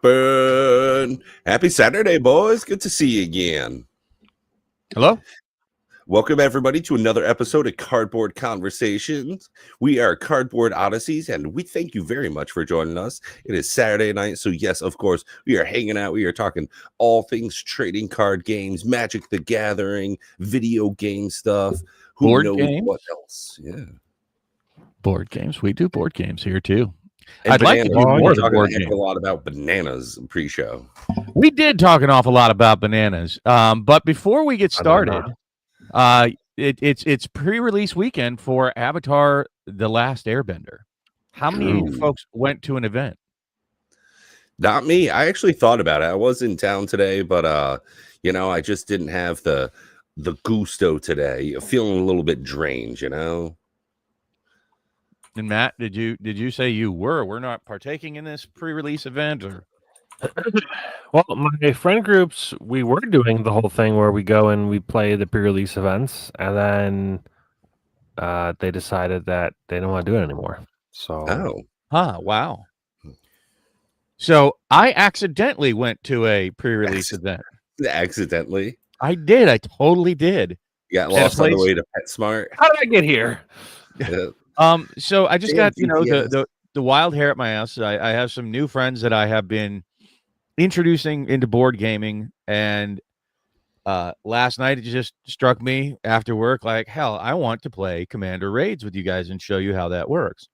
poppin'? Happy Saturday, boys. Good to see you again. Hello. Welcome, everybody, to another episode of Cardboard Conversations. We are Cardboard Odysseys, and we thank you very much for joining us. It is Saturday night, so yes, of course, we are hanging out. We are talking all things trading card games, Magic the Gathering, video game stuff. Who Board knows games? what else? Yeah. Board games. We do board games here too. And I'd like to do more of the board game. game. A lot about bananas pre-show. We did talk an awful lot about bananas. But before we get started, it's pre-release weekend for Avatar: The Last Airbender. How many of you folks went to an event? Not me. I actually thought about it. I was in town today, but I just didn't have the gusto today. Feeling a little bit drained, And Matt, did you say you were? We're not partaking in this pre-release event, or? Well, my friend groups, we were doing the whole thing where we go and we play the pre-release events, and then they decided that they don't want to do it anymore. So, Wow. So I accidentally went to a pre-release event. Accidentally? I did. I totally did. You got lost on the way to PetSmart. How did I get here? So I just got the wild hair at my ass. I have some new friends that I have been introducing into board gaming, and last night it just struck me after work like, hell, I want to play Commander Raids with you guys and show you how that works.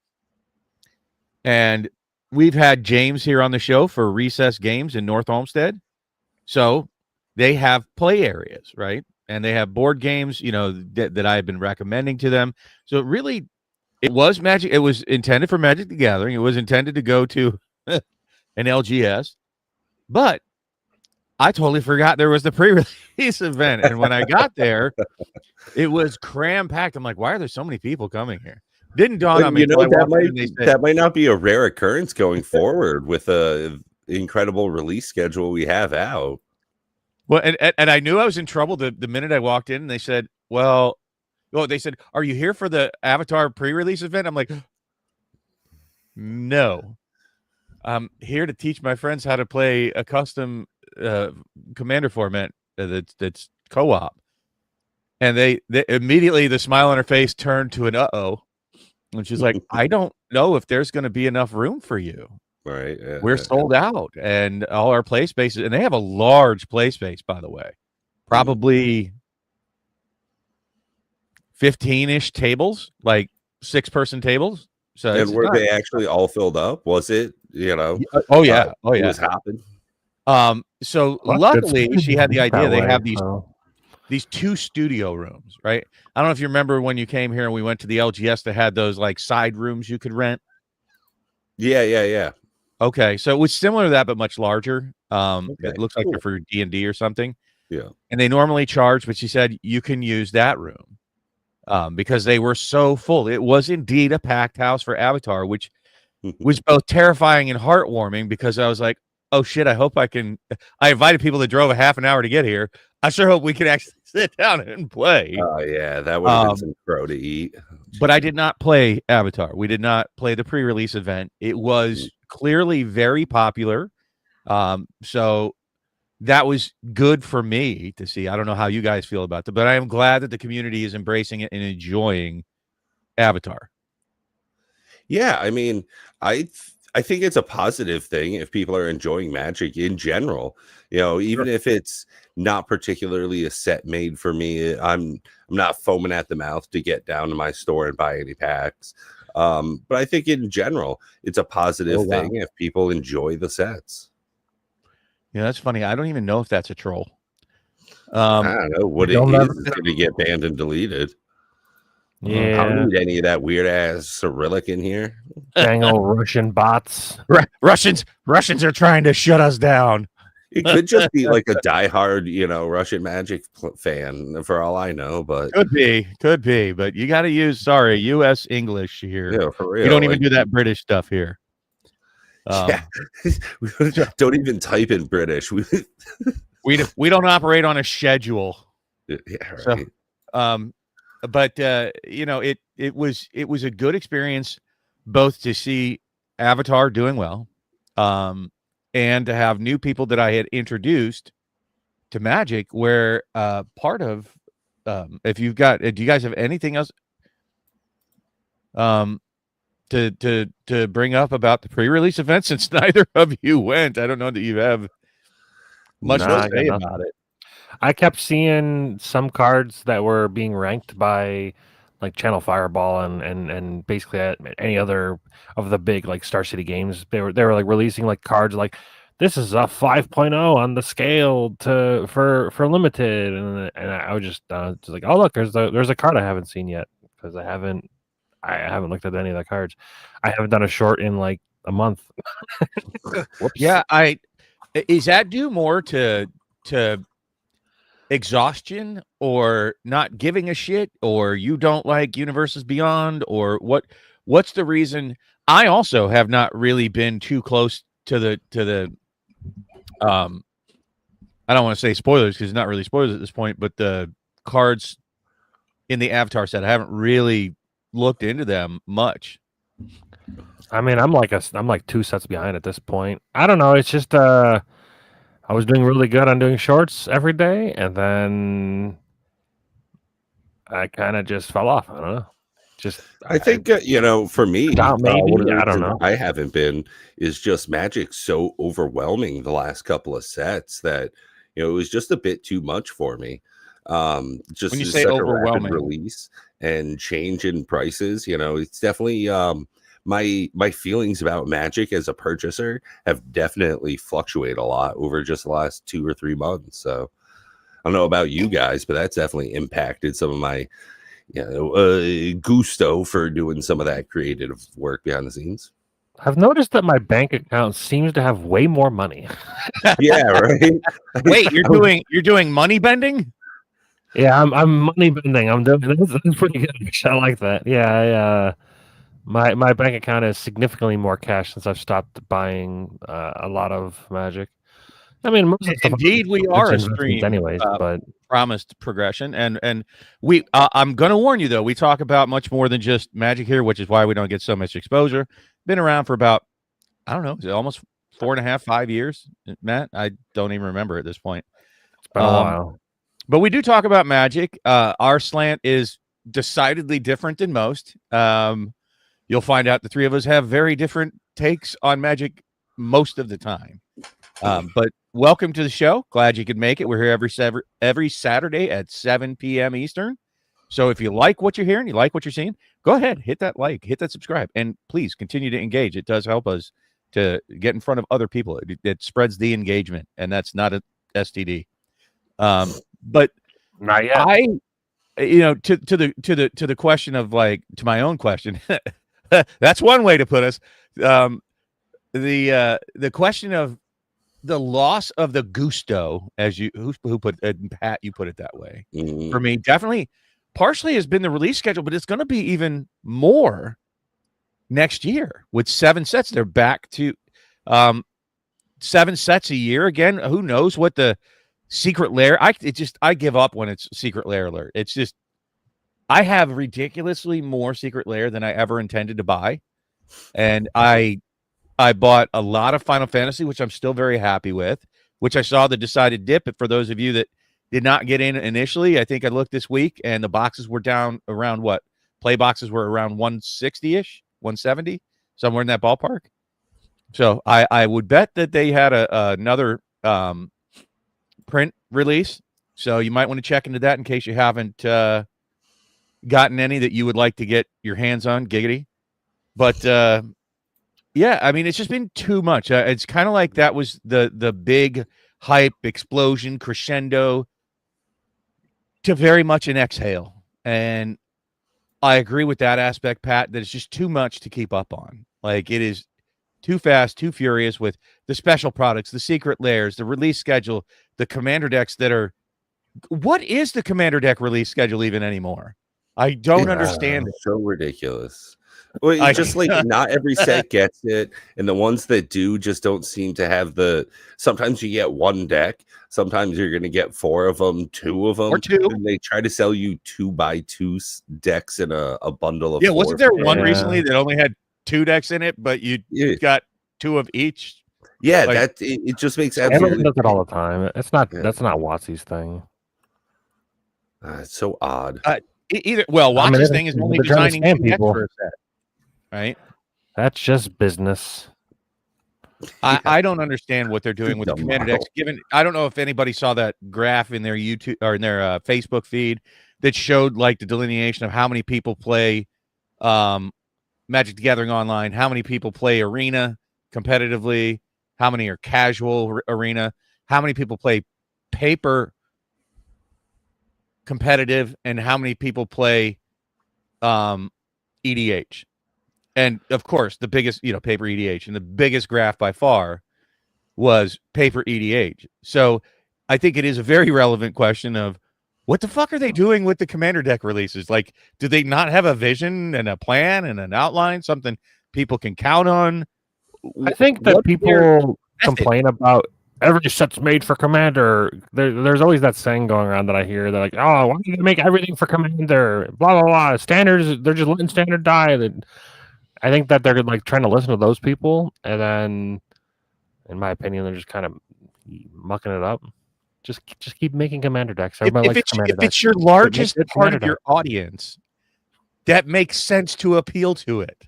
And we've had James here on the show for Recess Games in North Olmsted, so they have play areas, right? And they have board games, that I've been recommending to them. So it was Magic. It was intended for Magic the Gathering. It was intended to go to an LGS. But I totally forgot there was the pre-release event. And when I got there, it was cram-packed. I'm like, why are there so many people coming here? Didn't dawn on me. That might not be a rare occurrence going forward with a incredible release schedule we have out. Well, and I knew I was in trouble the minute I walked in, and they said, they said, are you here for the Avatar pre-release event? I'm like, no. I'm here to teach my friends how to play a custom Commander format that's co-op. And they immediately, the smile on her face turned to an uh-oh. And she's like, I don't know if there's going to be enough room for you. Right. Yeah, We're sold out. And all our play spaces, and they have a large play space, by the way. Probably 15-ish tables, like 6-person tables. So and were they actually all filled up? Was it, Oh yeah. It was hopping. So luckily she had the idea. They have these 2 studio rooms, right? I don't know if you remember when you came here and we went to the LGS that had those like side rooms you could rent. Yeah. Okay, so it was similar to that, but much larger. It looks like they're for D&D or something. Yeah. And they normally charge, but she said you can use that room because they were so full. It was indeed a packed house for Avatar, which was both terrifying and heartwarming because I was like, oh shit, I hope I can. I invited people that drove a half an hour to get here. I sure hope we can actually sit down and play. Oh yeah, that would have been some crow to eat. But I did not play Avatar. We did not play the pre-release event. It was clearly very popular. So that was good for me to see. I don't know how you guys feel about it, but I am glad that the community is embracing it and enjoying Avatar. Yeah, I mean, I think it's a positive thing if people are enjoying Magic in general. Even if it's not particularly a set made for me, I'm not foaming at the mouth to get down to my store and buy any packs. But I think in general, it's a positive thing if people enjoy the sets. Yeah, that's funny. I don't even know if that's a troll. I don't know what it is. It's going to get banned and deleted. Yeah. I don't need any of that weird ass Cyrillic in here. Dang old Russian bots. Russians are trying to shut us down. It could just be like a diehard, Russian Magic fan for all I know, but could be, but you got to use U.S. English here. Yeah, for real. You don't even do that British stuff here. Yeah, don't even type in British. We don't operate on a schedule. Yeah, right. So, but it was a good experience both to see Avatar doing well, and to have new people that I had introduced to Magic, where part of if you've got, do you guys have anything else to bring up about the pre-release event, since neither of you went? I don't know that you have much to say about it. I kept seeing some cards that were being ranked by like Channel Fireball and basically any other of the big like Star City games. They were like releasing like cards like, this is a 5.0 on the scale for limited, and I was just like, oh look, there's a card I haven't seen yet, because I haven't looked at any of the cards. I haven't done a short in like a month. Yeah, is that due more to exhaustion, or not giving a shit, or you don't like Universes Beyond, or what's the reason? I also have not really been too close to the I don't want to say spoilers, because it's not really spoilers at this point, but the cards in the Avatar set, I haven't really looked into them much. I mean, I'm like 2 sets behind at this point. I don't know. It's just I was doing really good on doing shorts every day, and then I kind of just fell off. I don't know. I think for me, maybe I don't know. I haven't been is just Magic so overwhelming the last couple of sets that it was just a bit too much for me. Just when you say overwhelming, a rapid release and change in prices, it's definitely my feelings about Magic as a purchaser have definitely fluctuated a lot over just the last 2 or 3 months. So I don't know about you guys, but that's definitely impacted some of my gusto for doing some of that creative work behind the scenes. I've noticed that my bank account seems to have way more money. Yeah, right. Wait, you're doing money bending? Yeah, I'm money bending. I'm doing that's pretty good. I like that. Yeah, my bank account has significantly more cash since I've stopped buying a lot of Magic. I mean, most of indeed, we are a stream, anyways, but promised progression, and we. I'm going to warn you though. We talk about much more than just Magic here, which is why we don't get so much exposure. Been around for about, I don't know, is it almost 4.5, 5 years, Matt? I don't even remember at this point. It's been a while. But we do talk about Magic. Our slant is decidedly different than most. You'll find out the three of us have very different takes on Magic most of the time. But welcome to the show. Glad you could make it. We're here every Saturday at 7 p.m. Eastern. So if you like what you're hearing, you like what you're seeing, go ahead, hit that like, hit that subscribe, and please continue to engage. It does help us to get in front of other people. It spreads the engagement, and that's not a STD. But not yet. to the question of like, to my own question, that's one way to put us. The question of the loss of the gusto, as who put Pat, you put it that way. Mm-hmm. For me, definitely partially has been the release schedule, but it's going to be even more next year with 7 sets. They're back to 7 sets a year again. Who knows what the secret lair? I give up when it's secret lair alert. It's just, I have ridiculously more secret lair than I ever intended to buy, and I bought a lot of Final Fantasy, which I'm still very happy with, which I saw the decided dip. But for those of you that did not get in initially, I think I looked this week and the boxes were down around what? Play boxes were around 160-ish, 170, somewhere in that ballpark. So I would bet that they had another print release. So you might want to check into that in case you haven't gotten any that you would like to get your hands on. Giggity. But yeah, I mean, it's just been too much. It's kind of like that was the big hype explosion crescendo to very much an exhale. And I agree with that aspect, Pat, that it's just too much to keep up on. Like, it is too fast, too furious with the special products, the secret lairs, the release schedule, the commander decks that are... What is the commander deck release schedule even anymore? I don't understand it. So ridiculous. Well, it's just like not every set gets it, and the ones that do just don't seem to have the... Sometimes you get one deck, sometimes you're going to get 4 of them, 2 of them, or 2. And they try to sell you 2x2 decks in a bundle of... Yeah, wasn't there one recently that only had 2 decks in it, but you got 2 of each? Yeah, Like, it just makes Everyone absolutely. does it all the time. It's not. Yeah. That's not Watsy's thing. It's so odd. Either Watch's thing is only they're trying to designing scam 2 decks people. for a set, right? That's just business. I don't understand what they're doing with the Dumb commander model. decks. I don't know if anybody saw that graph in their YouTube or in their Facebook feed that showed like the delineation of how many people play Magic the Gathering online, how many people play Arena competitively, how many are casual Arena, how many people play paper competitive, and how many people play EDH. And of course, the biggest, paper EDH, and the biggest graph by far was paper EDH. So I think it is a very relevant question of what the fuck are they doing with the commander deck releases? Like, do they not have a vision and a plan and an outline, something people can count on? I think that people complain about every set's made for Commander. There's always that saying going around that I hear. They're like, "Oh, why do you make everything for Commander?" Blah blah blah. Standards. They're just letting Standard die. I think that they're like trying to listen to those people, and then, in my opinion, they're just kind of mucking it up. Just keep making Commander decks. Everybody likes Commander decks. If it's your largest part of your audience, that makes sense to appeal to it.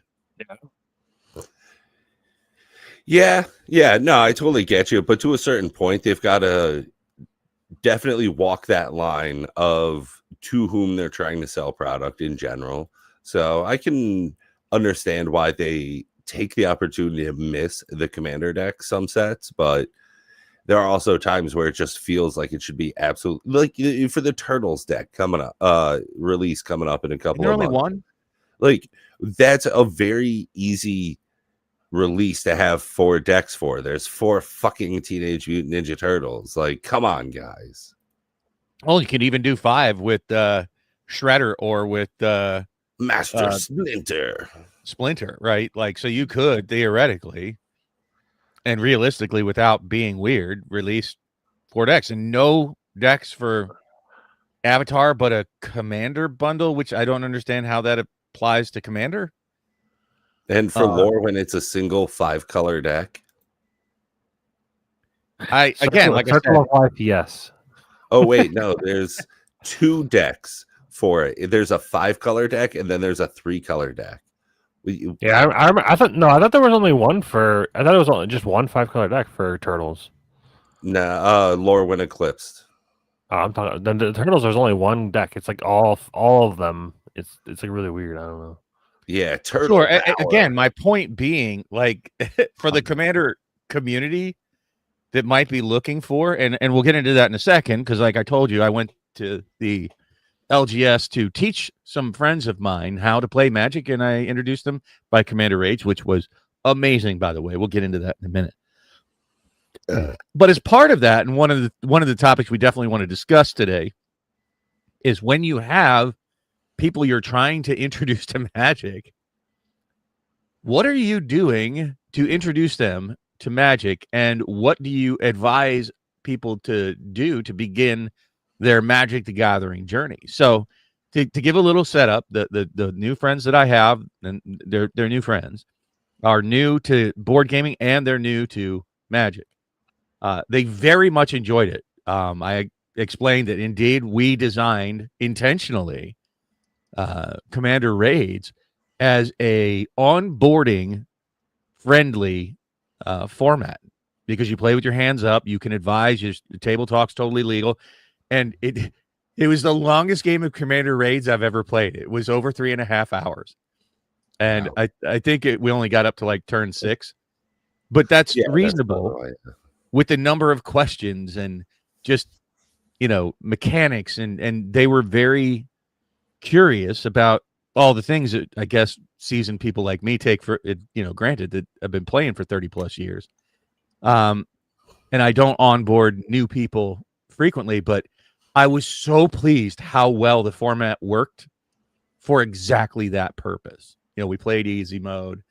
Yeah. No, I totally get you. But to a certain point, they've got to definitely walk that line of to whom they're trying to sell product in general. So I can understand why they take the opportunity to miss the commander deck some sets, but there are also times where it just feels like it should be absolutely like for the Turtles deck coming up, release coming up in a couple of months. Only one? Like that's a very easy release to have 4 decks for. There's 4 fucking Teenage Mutant Ninja Turtles. Like, come on, guys. Well, you could even do 5 with Shredder or with Master Splinter, right? Like, so you could theoretically and realistically, without being weird, release 4 decks and no decks for Avatar, but a Commander bundle, which I don't understand how that applies to Commander. And for lore, when it's a single 5-color deck. Circle of Life, yes. Oh wait, no, there's 2 decks for it. There's a 5-color deck, and then there's a 3-color deck. Yeah, I thought there was only one for. I thought it was only just one 5-color deck for Turtles. Nah, lore when eclipsed. I'm talking. The Turtles. There's only one deck. It's like all of them. It's like really weird. I don't know. Yeah, Turtle. Sure. Again, my point being, like, for the Commander community that might be looking for, and we'll get into that in a second, because like I told you, I went to the LGS to teach some friends of mine how to play Magic, and I introduced them by Commander Rage, which was amazing, by the way. We'll get into that in a minute. But as part of that, and one of the topics we definitely want to discuss today is when you have people you're trying to introduce to Magic, what are you doing to introduce them to Magic, and what do you advise people to do to begin their Magic the Gathering journey? So to give a little setup, the new friends that I have, and they're new friends, are new to board gaming and they're new to Magic. They very much enjoyed it. I explained that indeed we designed intentionally Commander Raids as a onboarding friendly format, because you play with your hands up, you can advise, the table talk's totally legal, and it was the longest game of Commander Raids I've ever played. It was over 3.5 hours, and wow. I think we only got up to like turn 6, but that's reasonable with the number of questions and just mechanics, and they were very curious about all the things that I guess seasoned people like me take for it, granted that I've been playing for 30 plus years. And I don't onboard new people frequently, but I was so pleased how well the format worked for exactly that purpose. We played easy mode.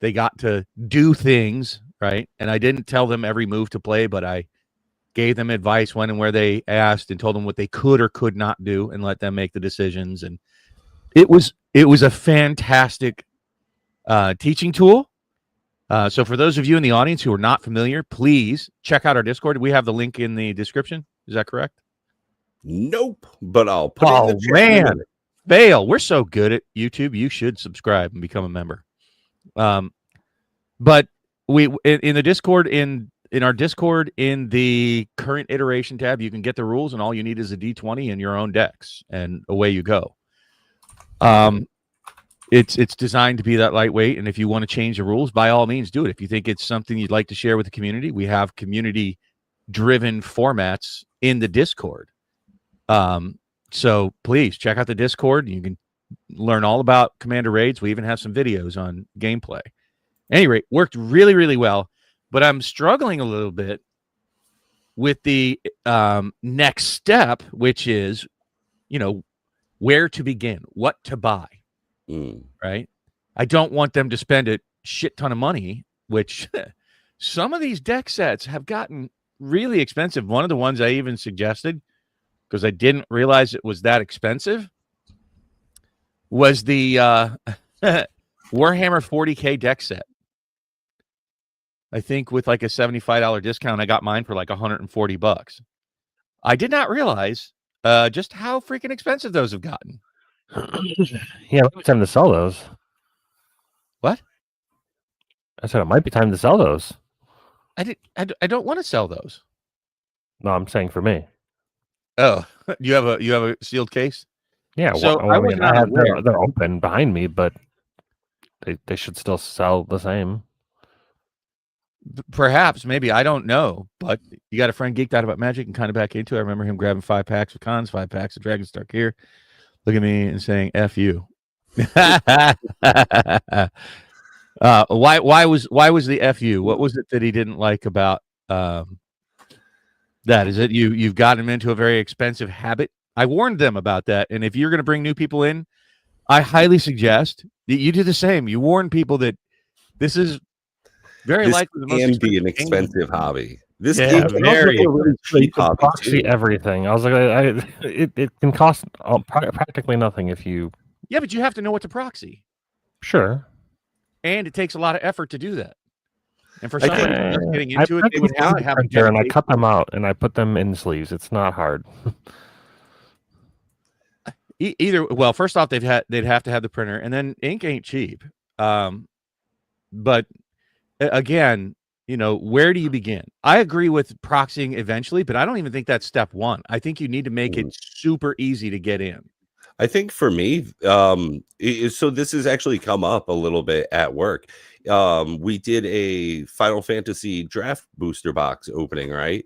They got to do things, right? And I didn't tell them every move to play, but I gave them advice when and where they asked, and told them what they could or could not do, and let them make the decisions. And it was a fantastic teaching tool. So for those of you in the audience who are not familiar, please check out our Discord. We have the link in the description. Is that correct? Nope, but I'll put it in the chat. Man, fail. We're so good at YouTube. You should subscribe and become a member. But we in the Discord, in our Discord, in the current iteration tab, you can get the rules, and all you need is a D20 and your own decks, and away you go. It's designed to be that lightweight, and if you want to change the rules, by all means, do it. If you think it's something you'd like to share with the community, we have community-driven formats in the Discord. So please check out the Discord. You can learn all about Commander Raids. We even have some videos on gameplay. At any rate, worked really, really well, but I'm struggling a little bit with the next step, which is, where to begin, what to buy. Right? I don't want them to spend a shit ton of money, which some of these deck sets have gotten really expensive. One of the ones I even suggested, because I didn't realize it was that expensive, was the Warhammer 40K deck set. I think with like a $75 discount, I got mine for like $140. I did not realize just how freaking expensive those have gotten. Yeah, it might be time to sell those. What? I said it might be time to sell those. I don't want to sell those. No, I'm saying for me. Oh, you have a sealed case? Yeah, so they're open behind me, but they should still sell the same. Perhaps, maybe, I don't know. But you got a friend geeked out about Magic and kind of back into it. I remember him grabbing 5 packs of Cons, 5 packs of Dragonstar Gear. Look at me and saying "F you." Why was the F you? What was it that he didn't like about that? Is it you've gotten him into a very expensive habit? I warned them about that, and if you're going to bring new people in, I highly suggest that you do the same. You warn people that this is very likely the most be an expensive hobby. This very cheap proxy everything. I was like, it can cost practically nothing if you. Yeah, but you have to know what to proxy. Sure. And it takes a lot of effort to do that. And for someone just getting into it, they would have to have a and I cut them out and I put them in sleeves. It's not hard. Well, first off, they'd have to have the printer, and then ink ain't cheap. But again, where do you begin? I agree with proxying eventually, but I don't even think that's step one. I think you need to make it super easy to get in. I think for me, so this has actually come up a little bit at work. We did a Final Fantasy draft booster box opening, right?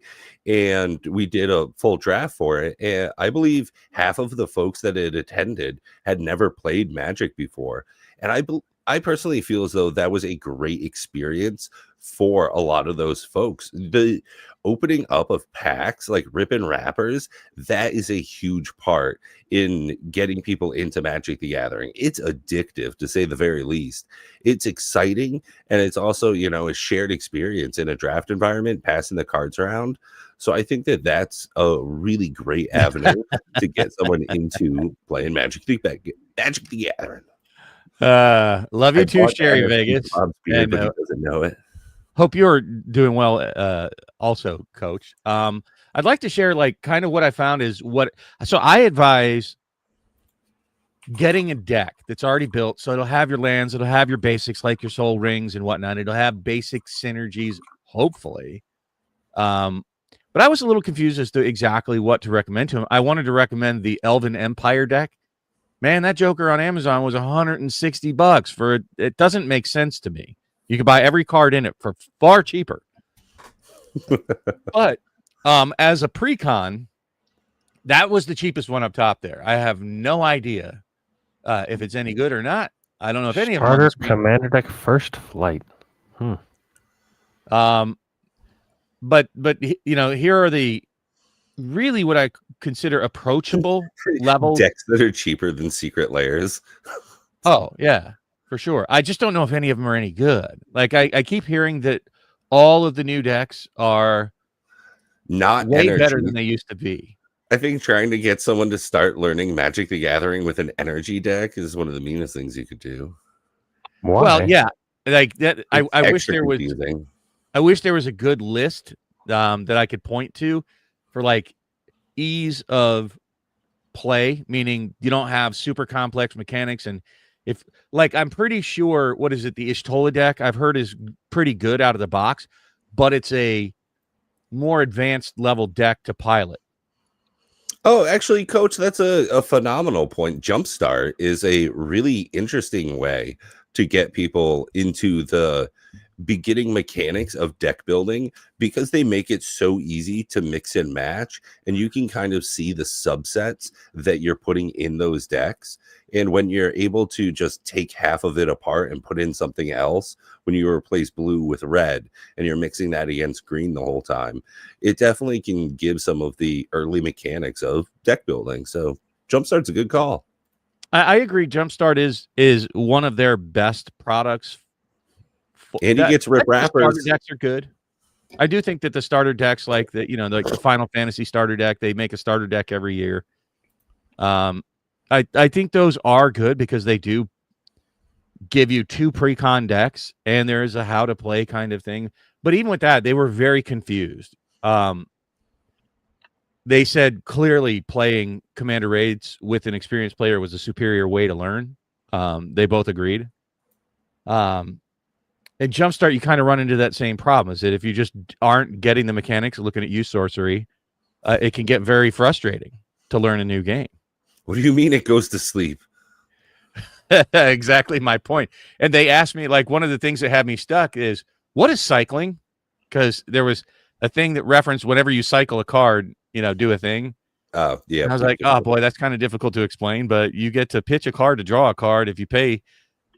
And we did a full draft for it. And I believe half of the folks that had attended had never played Magic before. And I personally feel as though that was a great experience for a lot of those folks. The opening up of packs, like ripping wrappers, that is a huge part in getting people into Magic the Gathering. It's addictive, to say the very least. It's exciting, and it's also, a shared experience in a draft environment, passing the cards around. So I think that that's a really great avenue to get someone into playing Magic the Gathering. Love you too, Sherry Vegas. And but he doesn't know it. Hope you're doing well, also, Coach. I'd like to share, kind of what I found is so I advise getting a deck that's already built, so it'll have your lands, it'll have your basics like your soul rings and whatnot. It'll have basic synergies, hopefully. But I was a little confused as to exactly what to recommend to him. I wanted to recommend the Elven Empire deck. Man, that joker on Amazon was $160 it doesn't make sense to me. You can buy every card in it for far cheaper. But as a pre-con, that was the cheapest one up top there. I have no idea if it's any good or not. I don't know if any of them. Commander deck First Flight. But here are the really what I consider approachable level decks that are cheaper than Secret Layers. Oh yeah, for sure. I just don't know if any of them are any good. I keep hearing that all of the new decks are not way better than they used to be. I think trying to get someone to start learning Magic the Gathering with an energy deck is one of the meanest things you could do. Why? Well, yeah. like that. I wish Extra there was. confusing. I wish there was a good list that I could point to for like ease of play, meaning you don't have super complex mechanics. And if like, I'm pretty sure, what is it? The Ishtola deck I've heard is pretty good out of the box, but it's a more advanced level deck to pilot. Oh, actually, Coach, that's a phenomenal point. Jumpstart is a really interesting way to get people into the beginning mechanics of deck building, because they make it so easy to mix and match, and you can kind of see the subsets that you're putting in those decks. And when you're able to just take half of it apart and put in something else, when you replace blue with red and you're mixing that against green the whole time, it definitely can give some of the early mechanics of deck building. So Jumpstart's a good call. I agree. Jumpstart is one of their best products. And he gets rip wrappers. Starter decks are good. I do think that the starter decks, like like the Final Fantasy starter deck, they make a starter deck every year. I think those are good because they do give you 2 pre-con decks, and there is a how to play kind of thing. But even with that, they were very confused. They said clearly playing Commander Raids with an experienced player was a superior way to learn. They both agreed. And Jumpstart, you kind of run into that same problem, is that if you just aren't getting the mechanics, looking at use sorcery, it can get very frustrating to learn a new game. What do you mean it goes to sleep? Exactly my point. And they asked me, like, one of the things that had me stuck is, what is cycling? Because there was a thing that referenced whenever you cycle a card, do a thing. Yeah. And I was like, oh boy, that's kind of difficult to explain, but you get to pitch a card to draw a card. If you pay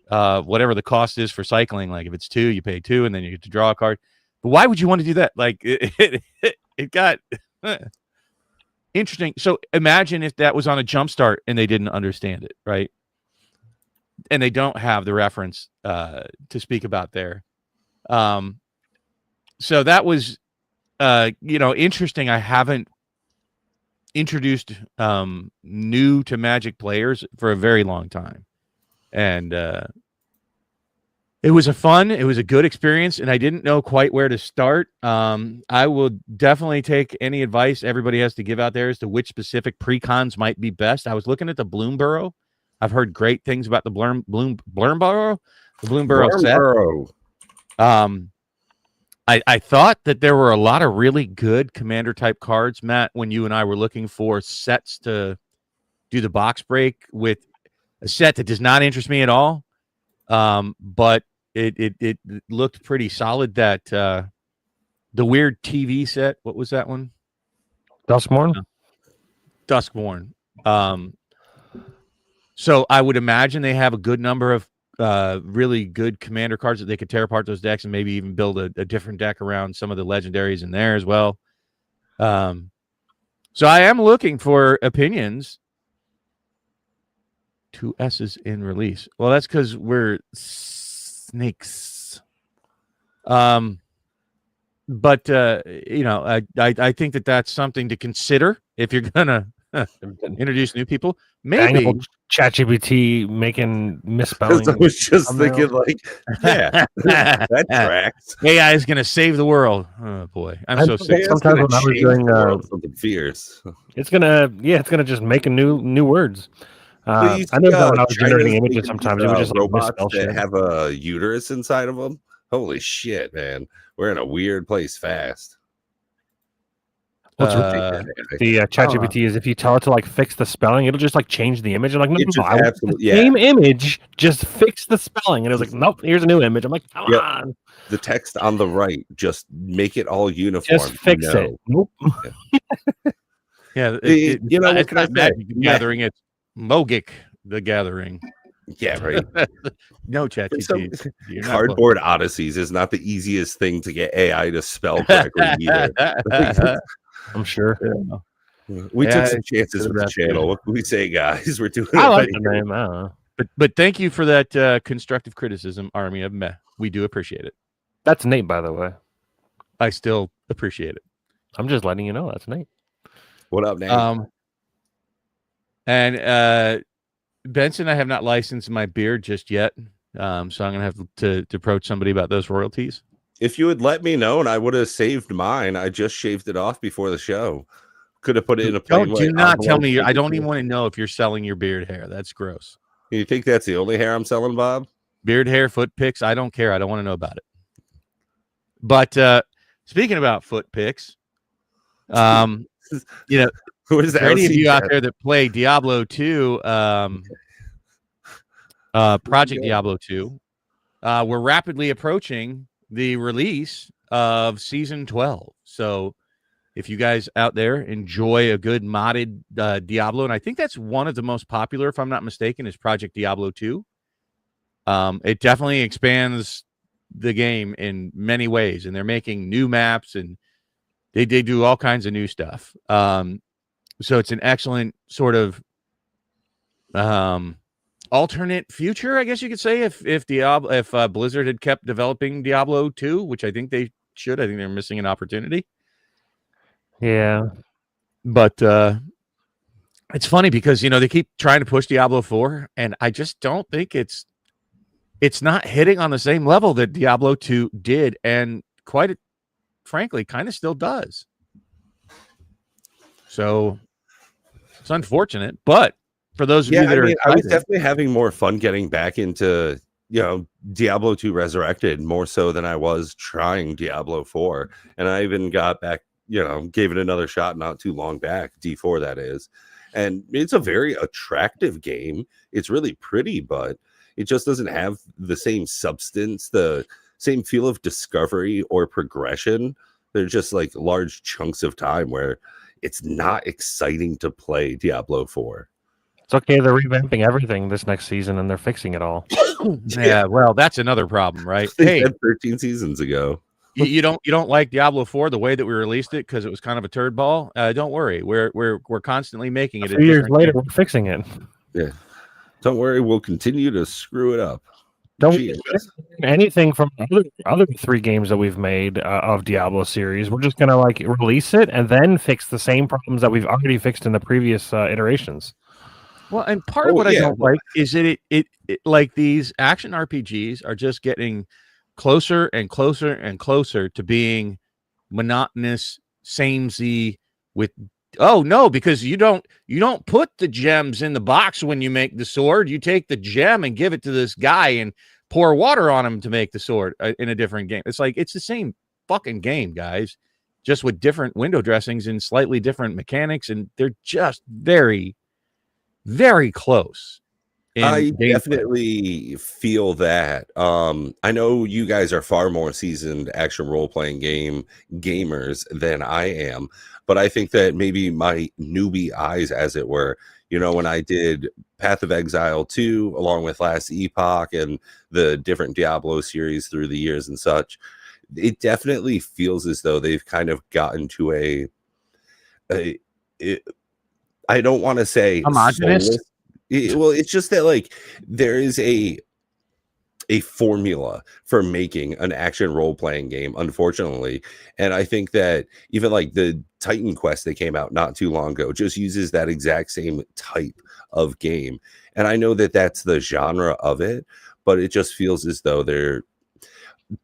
whatever the cost is for cycling, like if it's 2, you pay 2, and then you get to draw a card. But why would you want to do that? Like it got interesting. So imagine if that was on a Jumpstart and they didn't understand it, right? And they don't have the reference to speak about there. So that was interesting. I haven't introduced new to Magic players for a very long time. And it was a good experience, and I didn't know quite where to start. I will definitely take any advice everybody has to give out there as to which specific pre-cons might be best. I was looking at the Bloomborough. I've heard great things about the Bloomborough set. I thought that there were a lot of really good commander type cards, Matt, when you and I were looking for sets to do the box break with. A set that does not interest me at all, but it looked pretty solid. That the weird TV set, what was that one? Duskmourn. Duskmourn. So I would imagine they have a good number of really good commander cards that they could tear apart those decks and maybe even build a different deck around some of the legendaries in there as well. So I am looking for opinions. 2 S's in release. Well, that's because we're snakes. But I think that that's something to consider if you're gonna introduce new people. Maybe ChatGPT making misspelling. I was just thinking, like, yeah, that tracks. AI is gonna save the world. Oh boy, I'm so sick. Sometimes when I was doing something fierce, it's gonna just make a new words. I know that when I was generating images, sometimes it would just robots that have a uterus inside of them. Holy shit, man! We're in a weird place fast. What's the ChatGPT is if you tell it to like fix the spelling, it'll just like change the image. I'm like, no, same image, just fix the spelling. And it was like, nope, here's a new image. I'm like, come on. The text on the right, just make it all uniform. Just fix it. Nope. Yeah, what can I say? Gathering it. Mogic the Gathering. Yeah, right. No, ChatGPT. Cardboard Odysseys is not the easiest thing to get AI to spell correctly either. I'm sure. We took some chances with the channel. What can we say, guys? We're doing. I like the name. I don't know. But thank you for that constructive criticism, Army of Meh. We do appreciate it. That's Nate, by the way. I still appreciate it. I'm just letting you know that's Nate. What up, Nate? And Benson, I have not licensed my beard just yet. so I'm gonna have to approach somebody about those royalties. If you had let me know, and I would have saved mine, I just shaved it off before the show. Could have put it in a plain white. Do not tell me. I don't even want to know if you're selling your beard hair. That's gross. You think that's the only hair I'm selling, Bob? Beard hair, foot pics. I don't care. I don't want to know about it. But speaking about foot pics, you know, who is that? For any of you out there that play Diablo 2, Project Diablo 2, we're rapidly approaching the release of Season 12. So if you guys out there enjoy a good modded Diablo, and I think that's one of the most popular, if I'm not mistaken, is Project Diablo 2. It definitely expands the game in many ways, and they're making new maps, and they do all kinds of new stuff. So it's an excellent sort of alternate future, I guess you could say, if Blizzard had kept developing Diablo 2, which I think they should. I think they're missing an opportunity. Yeah. But it's funny because, they keep trying to push Diablo 4, and I just don't think it's not hitting on the same level that Diablo 2 did, and frankly, kind of still does. So it's unfortunate, but for those of you that I was definitely having more fun getting back into, Diablo 2 Resurrected more so than I was trying Diablo 4. And I even got back, gave it another shot not too long back, D4 that is. And it's a very attractive game. It's really pretty, but it just doesn't have the same substance, the same feel of discovery or progression. They're just like large chunks of time where it's not exciting to play Diablo 4. It's okay. They're revamping everything this next season, and they're fixing it all. Yeah, well, that's another problem, right? They said 13 seasons ago. you don't like Diablo 4 the way that we released it because it was kind of a turd ball. Don't worry, we're constantly making it. A few years later, we're fixing it. Yeah, don't worry, we'll continue to screw it up. Don't anything from other 3 games that we've made of Diablo series. We're just gonna release it and then fix the same problems that we've already fixed in the previous iterations. Well, and part of what I don't like is that it like these action RPGs are just getting closer and closer and closer to being monotonous, samey with because you don't put the gems in the box when you make the sword. You take the gem and give it to this guy and pour water on him to make the sword in a different game. It's like it's the same fucking game, guys, just with different window dressings and slightly different mechanics, and they're just very, very close. I definitely feel that. I know you guys are far more seasoned action role-playing gamers than I am, but I think that maybe my newbie eyes, as it were, when I did Path of Exile 2, along with Last Epoch and the different Diablo series through the years and such, it definitely feels as though they've kind of gotten to I don't want to say homogenous. Well, it's just that there is a formula for making an action role-playing game, unfortunately. And I think that even the Titan Quest that came out not too long ago just uses that exact same type of game. And I know that that's the genre of it, but it just feels as though there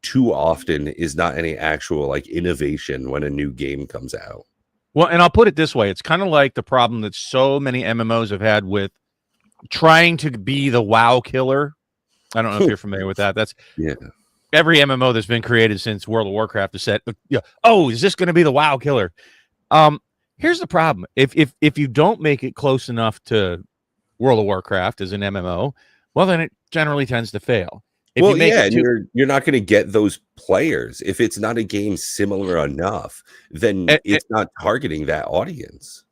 too often is not any actual innovation when a new game comes out. Well, and I'll put it this way. It's kind of like the problem that so many MMOs have had with trying to be the WoW killer. I don't know if you're familiar with that. That's every MMO that's been created since World of Warcraft has said, is this going to be the WoW killer? Here's the problem. If you don't make it close enough to World of Warcraft as an MMO, well, then it generally tends to fail. You're not going to get those players. If it's not a game similar enough, then it's not targeting that audience.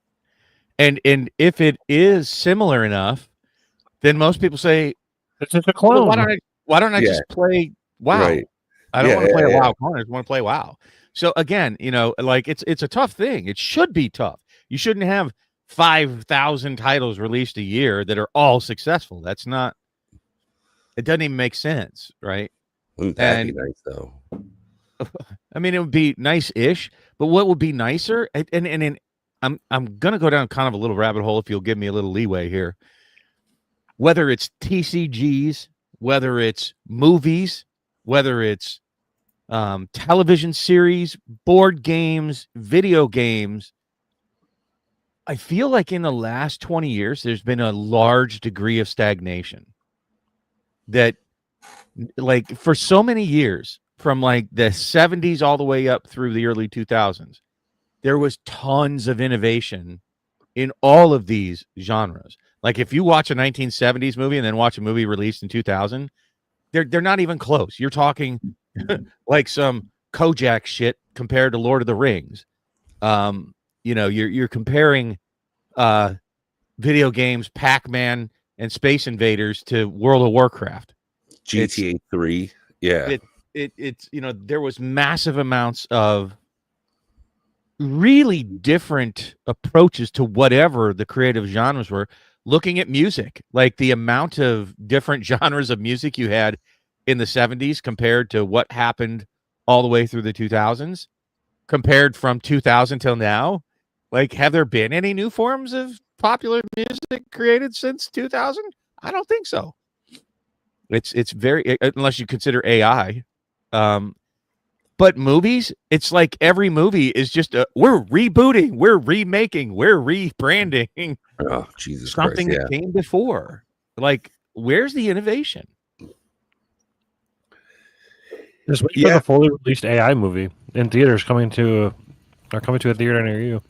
And if it is similar enough, then most people say, it's just a clone. Well, why don't I just play WoW? Right. I don't want to play a WoW clone. I just want to play WoW. So again, it's a tough thing. It should be tough. You shouldn't have 5,000 titles released a year that are all successful. That's not. It doesn't even make sense, right? Wouldn't that be nice, though? I mean, it would be nice-ish, but what would be nicer? And I'm gonna go down kind of a little rabbit hole if you'll give me a little leeway here. Whether it's TCGs, whether it's movies, whether it's television series, board games, video games. I feel like in the last 20 years, there's been a large degree of stagnation. That, like, for so many years, from like the 70s all the way up through the early 2000s, there was tons of innovation in all of these genres. Like, if you watch a 1970s movie and then watch a movie released in 2000, they're not even close. You're talking like some Kojak shit compared to Lord of the Rings. You're comparing video games, Pac-Man and Space Invaders to World of Warcraft. GTA 3. Yeah. It's there was massive amounts of really different approaches to whatever the creative genres were. Looking at music, like the amount of different genres of music you had in the 70s compared to what happened all the way through the 2000s, compared from 2000 till now. Like, have there been any new forms of popular music created since 2000? I don't think so. It's very, unless you consider AI. But movies, it's like every movie is just we're rebooting, we're remaking, we're rebranding. Oh, Jesus something Christ, that came before. Like, where's the innovation? Just wait for the fully released AI movie in theaters coming to a theater near you.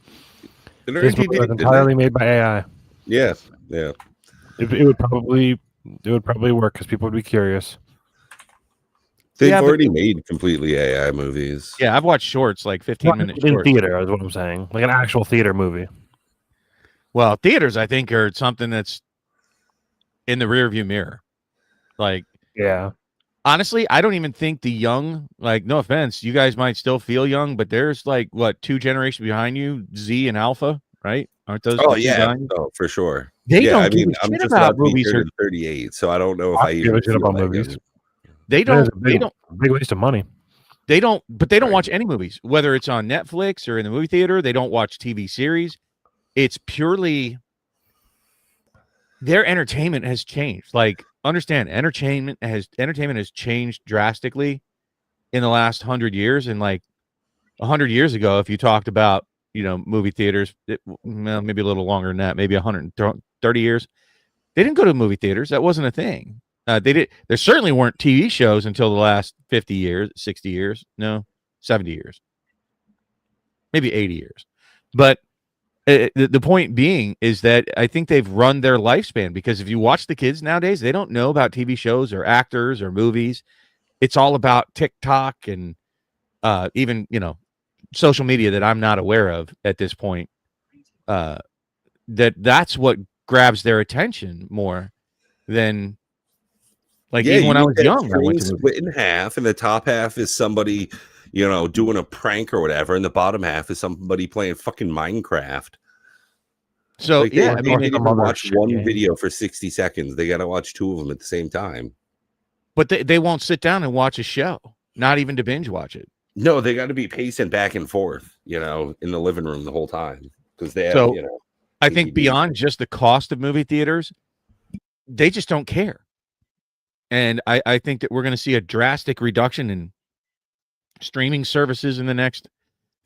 This movie was entirely made by AI. Yeah. It would probably work because people would be curious. They've already made completely AI movies. Yeah, I've watched shorts, like 15-minute shorts. In theater is what I'm saying. Like an actual theater movie. Well, theaters, I think, are something that's in the rearview mirror. Like, yeah. Honestly, I don't even think the young, like, no offense, you guys might still feel young, but there's like, what, 2 generations behind you, Z and Alpha, right? Aren't those? Oh, yeah. Oh, for sure. They don't give a shit about movies. 38, so I don't know if I give a shit about movies. They don't. Big waste of money. They don't watch any movies, whether it's on Netflix or in the movie theater. They don't watch TV series. It's purely their entertainment has changed. Like, understand, entertainment has changed drastically in the last 100 years. And like 100 years ago, if you talked about, movie theaters, maybe a little longer than that, maybe 130 years, they didn't go to movie theaters. That wasn't a thing. There certainly weren't TV shows until the last 50 years, 60 years, no, 70 years, maybe 80 years. But the point being is that I think they've run their lifespan, because if you watch the kids nowadays, they don't know about TV shows or actors or movies. It's all about TikTok and even, social media that I'm not aware of at this point. That's what grabs their attention more than, like, even when I was young, I went to split in half, and the top half is somebody, doing a prank or whatever, and the bottom half is somebody playing fucking Minecraft. So like, yeah, they didn't even watch one video for 60 seconds. They got to watch 2 of them at the same time. But they won't sit down and watch a show, not even to binge watch it. No, they got to be pacing back and forth, in the living room the whole time, because they have, so, I think beyond just the cost of movie theaters, they just don't care. And I think that we're going to see a drastic reduction in streaming services in the next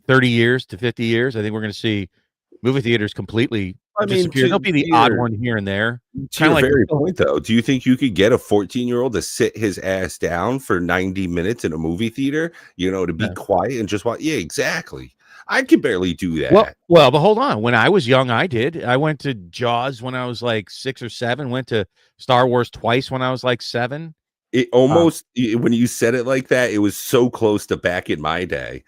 30 years to 50 years. I think we're going to see movie theaters completely disappear. There'll be the odd one here and there. To your very point, though, do you think you could get a 14-year-old to sit his ass down for 90 minutes in a movie theater, to be quiet and just watch? Yeah, exactly. I could barely do that. Well, but hold on. When I was young, I did. I went to Jaws when I was like 6 or 7. Went to Star Wars twice when I was like 7. It almost, when you said it like that, it was so close to back in my day.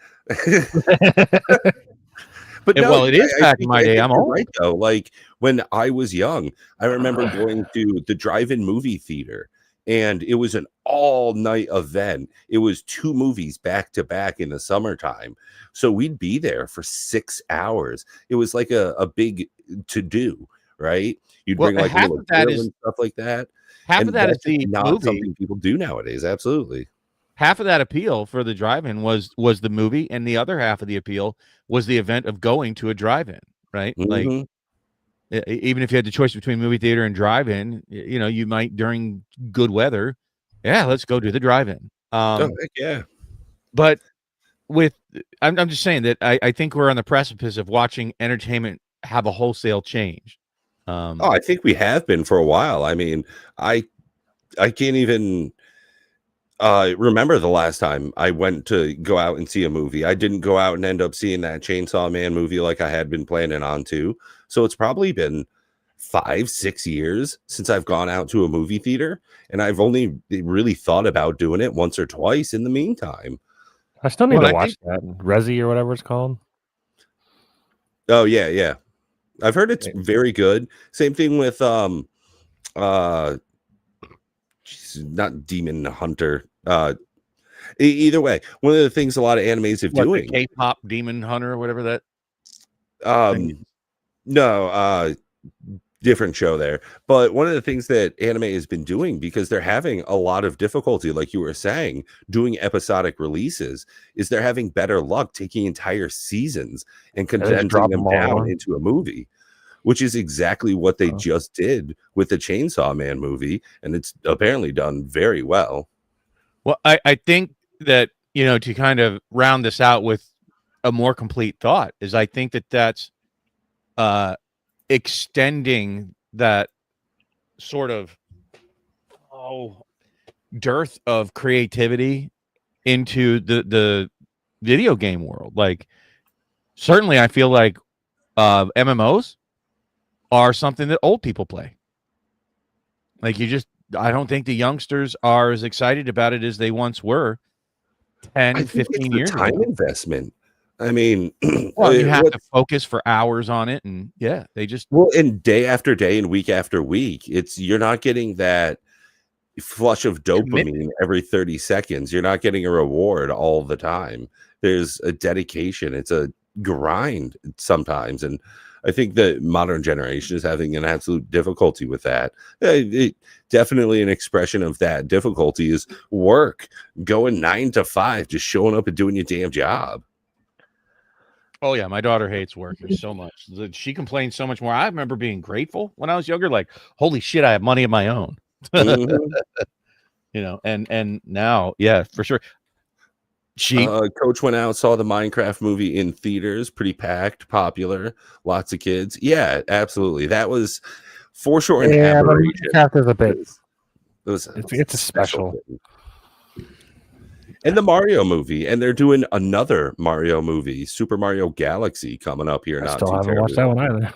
But no, it is back in my day. I'm old. Right, though. Like, when I was young, I remember going to the drive-in movie theater, and it was an all-night event. It was 2 movies back to back in the summertime. So we'd be there for 6 hours. It was like a big to-do, right? You'd bring like a little grill and stuff like that. Half of that is the not movie. Something people do nowadays. Absolutely. Half of that appeal for the drive-in was the movie, and the other half of the appeal was the event of going to a drive-in, right? Mm-hmm. Like, even if you had the choice between movie theater and drive-in, you might, during good weather, yeah, let's go to the drive-in. Oh, heck yeah. But I'm just saying that I think we're on the precipice of watching entertainment have a wholesale change. I think we have been for a while. I mean, I can't even remember the last time I went to go out and see a movie. I didn't go out and end up seeing that Chainsaw Man movie like I had been planning on to. So it's probably been 5-6 years since I've gone out to a movie theater, and I've only really thought about doing it once or twice in the meantime. I still need to watch that Resi or whatever it's called. Oh yeah. I've heard it's very good. Same thing with not Demon Hunter. Either way, one of the things a lot of animes are doing, K-pop Demon Hunter or whatever that. No, different show there. But one of the things that anime has been doing, because they're having a lot of difficulty, like you were saying, doing episodic releases, is they're having better luck taking entire seasons and condensing them down into a movie, which is exactly what they just did with the Chainsaw Man movie, and it's apparently done very well. Well, I think that, to kind of round this out with a more complete thought, is I think that that's extending that sort of dearth of creativity into the video game world. Like, certainly I feel like MMOs are something that old people play. Like, I don't think the youngsters are as excited about it as they once were 10, 15 years ago. Time investment. I mean, well, you have to focus for hours on it, and and day after day and week after week, you're not getting that flush of dopamine every 30 seconds. You're not getting a reward all the time. There's a dedication. It's a grind sometimes, and I think the modern generation is having an absolute difficulty with that. Definitely an expression of that difficulty is work, going 9 to 5, just showing up and doing your damn job. Oh yeah, my daughter hates work so much. She complains so much more. I remember being grateful when I was younger, like, holy shit, I have money of my own. And now, yeah, for sure. Coach went out, saw the Minecraft movie in theaters, pretty packed, popular, lots of kids. Yeah, absolutely. That was for sure an aberration. Minecraft is a bit. It's a special thing. And the Mario movie, and they're doing another Mario movie, Super Mario Galaxy, coming up here. I still haven't watched that one either.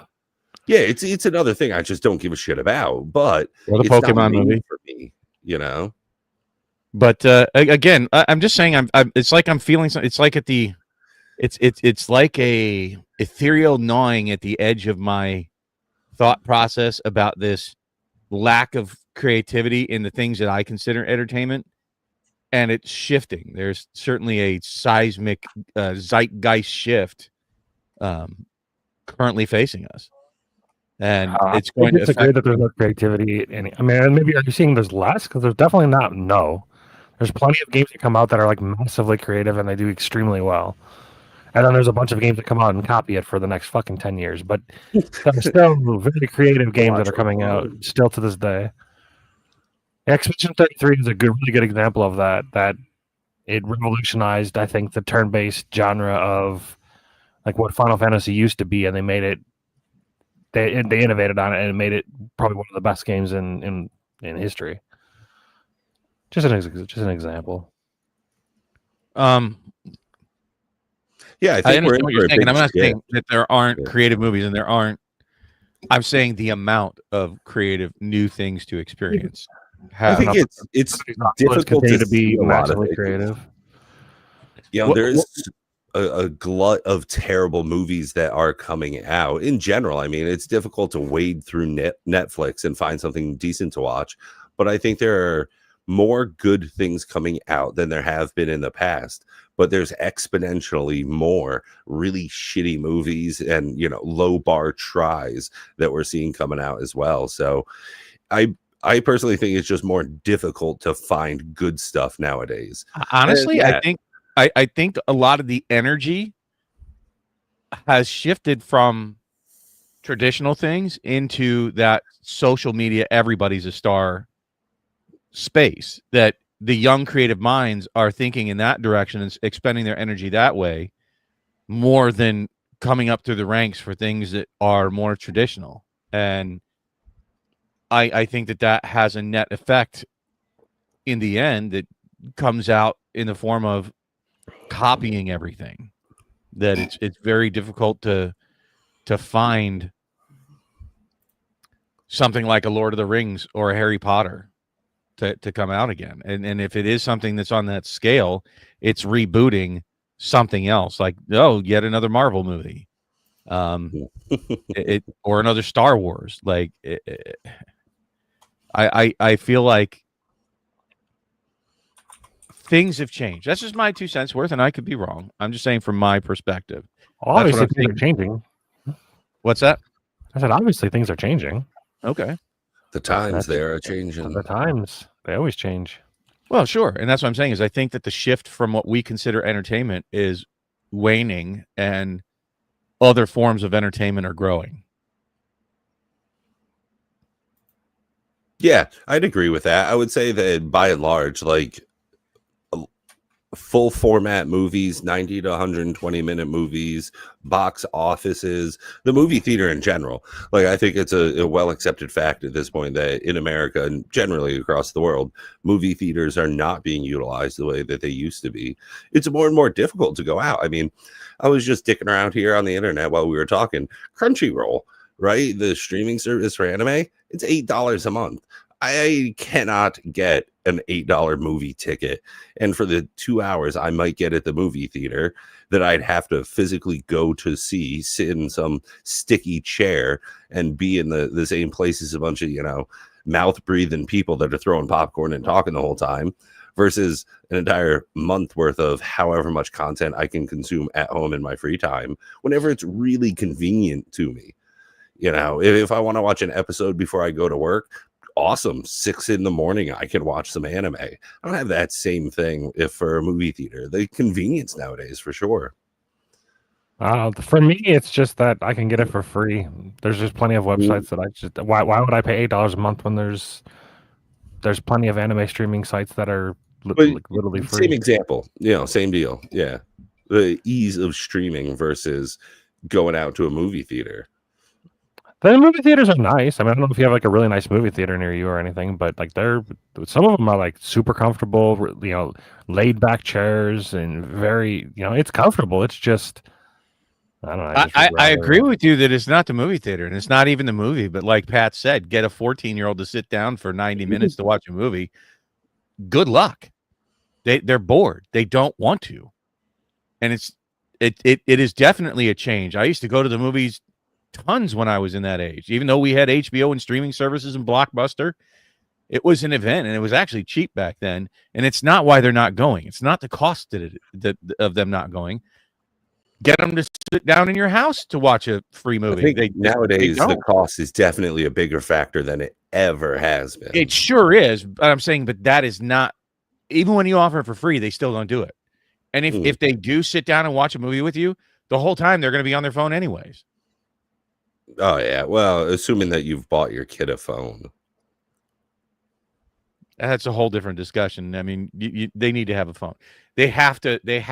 Yeah, it's another thing I just don't give a shit about. But the Pokemon movie for me, But again, I'm just saying, it's like I'm feeling something. It's like it's like a ethereal gnawing at the edge of my thought process about this lack of creativity in the things that I consider entertainment. And it's shifting. There's certainly a seismic zeitgeist shift currently facing us, and it's going to disagree that there's no creativity. Maybe are you seeing there's less? Because there's definitely not. No, there's plenty of games that come out that are like massively creative and they do extremely well. And then there's a bunch of games that come out and copy it for the next fucking 10 years. But there's still very creative games that are coming out still to this day. Expedition 33 is a really good example of that. That it revolutionized, I think, the turn-based genre of like what Final Fantasy used to be, and they made it. They innovated on it and made it probably one of the best games in history. Just an example. Yeah, I think understand what you're saying, and I'm not saying that there aren't creative movies, and there aren't. I'm saying the amount of creative new things to experience. I think it's difficult to be massively creative. There's a glut of terrible movies that are coming out in general. I mean, it's difficult to wade through Netflix and find something decent to watch, but I think there are more good things coming out than there have been in the past. But there's exponentially more really shitty movies and low bar tries that we're seeing coming out as well. So I personally think it's just more difficult to find good stuff nowadays. Honestly, I think a lot of the energy has shifted from traditional things into that social media, everybody's a star space, that the young creative minds are thinking in that direction and expending their energy that way more than coming up through the ranks for things that are more traditional. And I think that has a net effect in the end that comes out in the form of copying everything, that it's very difficult to find something like a Lord of the Rings or a Harry Potter to come out again. And if it is something that's on that scale, it's rebooting something else, like, yet another Marvel movie, or another Star Wars. Like, I feel like things have changed. That's just my 2 cents worth, and I could be wrong. I'm just saying from my perspective. Obviously, things are changing. What's that? I said, obviously, things are changing. Okay. The times, they are changing. The times, they always change. Well, sure. And that's what I'm saying, is I think that the shift from what we consider entertainment is waning and other forms of entertainment are growing. Yeah, I'd agree with that. I would say that by and large, like, full format movies, 90 to 120 minute movies, box offices, the movie theater in general. Like, I think it's a well accepted fact at this point that in America and generally across the world, movie theaters are not being utilized the way that they used to be. It's more and more difficult to go out. I mean, I was just dicking around here on the internet while we were talking. Crunchyroll, right? The streaming service for anime, it's $8 a month. I cannot get an $8 movie ticket. And for the 2 hours I might get at the movie theater that I'd have to physically go to see, sit in some sticky chair and be in the same place as a bunch of, mouth breathing people that are throwing popcorn and talking the whole time, versus an entire month worth of however much content I can consume at home in my free time, whenever it's really convenient to me. If I want to watch an episode before I go to work, awesome, 6 a.m, I can watch some anime. I don't have that same thing if for a movie theater. The convenience nowadays, for sure. For me, it's just that I can get it for free. There's just plenty of websites that I just why would I pay $8 a month when there's plenty of anime streaming sites that are literally free. Same example, same deal. Yeah, the ease of streaming versus going out to a movie theater. The movie theaters are nice. I mean, I don't know if you have like a really nice movie theater near you or anything, but like some of them are like super comfortable, laid back chairs and very, it's comfortable. It's just, I don't know. I agree with you that it's not the movie theater and it's not even the movie, but like Pat said, get a 14-year-old to sit down for 90 minutes to watch a movie. Good luck. They're bored. They don't want to. And it is definitely a change. I used to go to the movies tons when I was in that age. Even though we had HBO and streaming services and Blockbuster, it was an event and it was actually cheap back then. And it's not why they're not going. It's not the cost of them not going. Get them to sit down in your house to watch a free movie. Nowadays, the cost is definitely a bigger factor than it ever has been. It sure is. But I'm saying, but that is not, even when you offer it for free, they still don't do it. And if they do sit down and watch a movie with you, the whole time they're going to be on their phone anyways. Oh, yeah. Well, assuming that you've bought your kid a phone. That's a whole different discussion. I mean, they need to have a phone. They have to know there's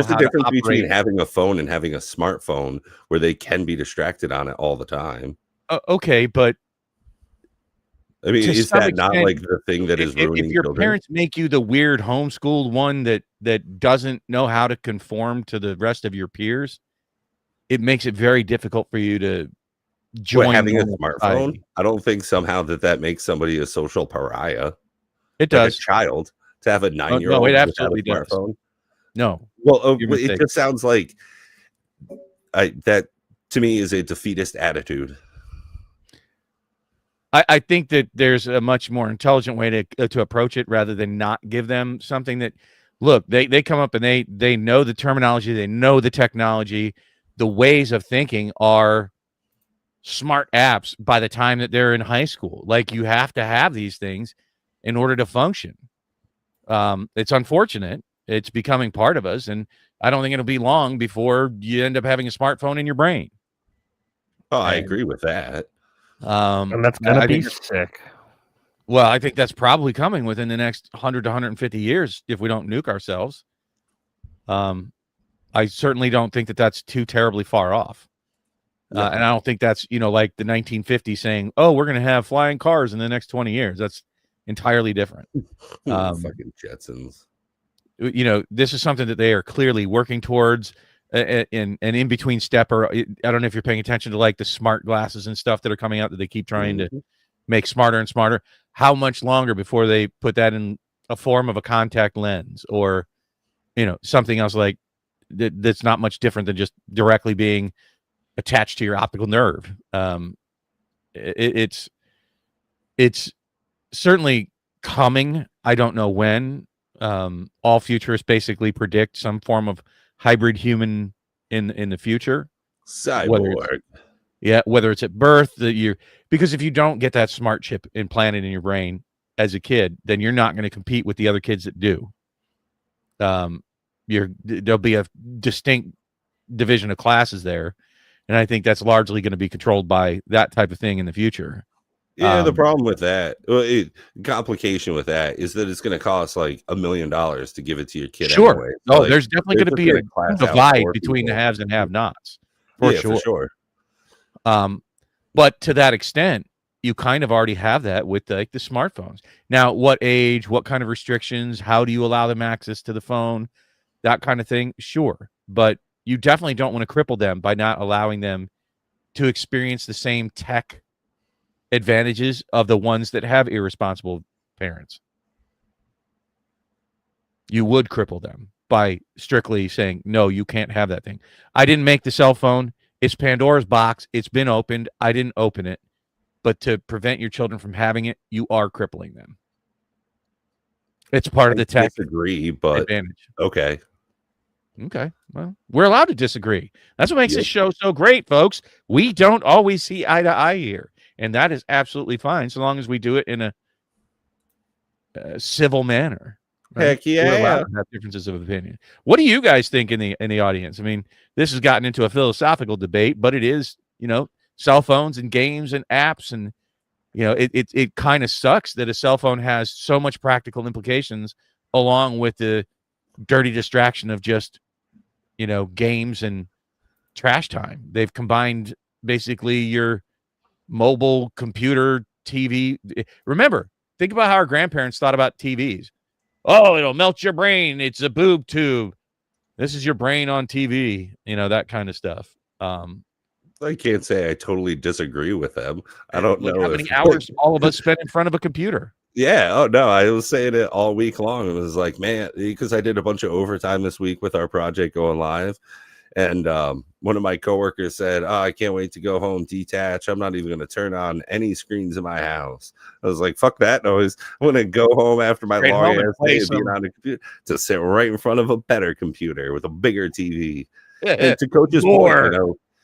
how a difference to operate. Between having a phone and having a smartphone where they can be distracted on it all the time. Okay, but I mean, is that not like the thing that is ruining if your children? Parents make you the weird homeschooled one that doesn't know how to conform to the rest of your peers, it makes it very difficult for you to join. Having a smartphone, society. I don't think somehow that makes somebody a social pariah. It does. Like a child to have a 9-year-old. No, it absolutely does. No. Well, it just sounds like that to me is a defeatist attitude. I think that there's a much more intelligent way to approach it rather than not give them something that, look, they come up and they know the terminology, they know the technology, the ways of thinking are smart apps by the time that they're in high school. Like, you have to have these things in order to function. It's unfortunate. It's becoming part of us, and I don't think it'll be long before you end up having a smartphone in your brain. Oh, I agree with that. And that's gonna be sick. Well, I think that's probably coming within the next 100 to 150 years if we don't nuke ourselves. I certainly don't think that that's too terribly far off. No. And I don't think that's, like the 1950s saying, oh, we're going to have flying cars in the next 20 years. That's entirely different. Fucking Jetsons. This is something that they are clearly working towards. And in between stepper, I don't know if you're paying attention to like the smart glasses and stuff that are coming out that they keep trying to make smarter and smarter. How much longer before they put that in a form of a contact lens or, something else like that's not much different than just directly being attached to your optical nerve. It's certainly coming. I don't know when. All futurists basically predict some form of hybrid human in the future. Cyborg. Whether it's at birth, because if you don't get that smart chip implanted in your brain as a kid, then you're not going to compete with the other kids that do. There'll be a distinct division of classes there, and I think that's largely going to be controlled by that type of thing in the future. Yeah, the problem with that, complication with that, is that it's going to cost like $1 million to give it to your kid. Sure. Anyway. So there's definitely going to be a divide between the haves and have-nots. For sure. But to that extent, you kind of already have that with like the smartphones. Now, what age, what kind of restrictions, how do you allow them access to the phone, that kind of thing? Sure. But you definitely don't want to cripple them by not allowing them to experience the same tech advantages of the ones that have irresponsible parents. You would cripple them by strictly saying, no, you can't have that thing. I didn't make the cell phone. It's Pandora's box. It's been opened. I didn't open it. But to prevent your children from having it, you are crippling them. It's part of the tech advantage. Okay. Okay. Well, we're allowed to disagree. That's what makes this show so great, folks. We don't always see eye to eye here. And that is absolutely fine, so long as we do it in a civil manner. Right? Heck yeah! We're allowed to have differences of opinion. What do you guys think in the audience? I mean, this has gotten into a philosophical debate, but it is, cell phones and games and apps, and it kind of sucks that a cell phone has so much practical implications, along with the dirty distraction of just, games and trash time. They've combined basically your mobile, computer, TV. Remember, think about how our grandparents thought about TVs. Oh, it'll melt your brain. It's a boob tube. This is your brain on TV. That kind of stuff. I can't say I totally disagree with them. I don't know how many hours all of us spend in front of a computer. Yeah. Oh no, I was saying it all week long. It was like, man, because I did a bunch of overtime this week with our project going live. And one of my coworkers said, oh, I can't wait to go home, detach. I'm not even going to turn on any screens in my house. I was like, fuck that noise. I'm going to go home after my long ass day being on a computer to sit right in front of a better computer with a bigger TV. And to Coach's point,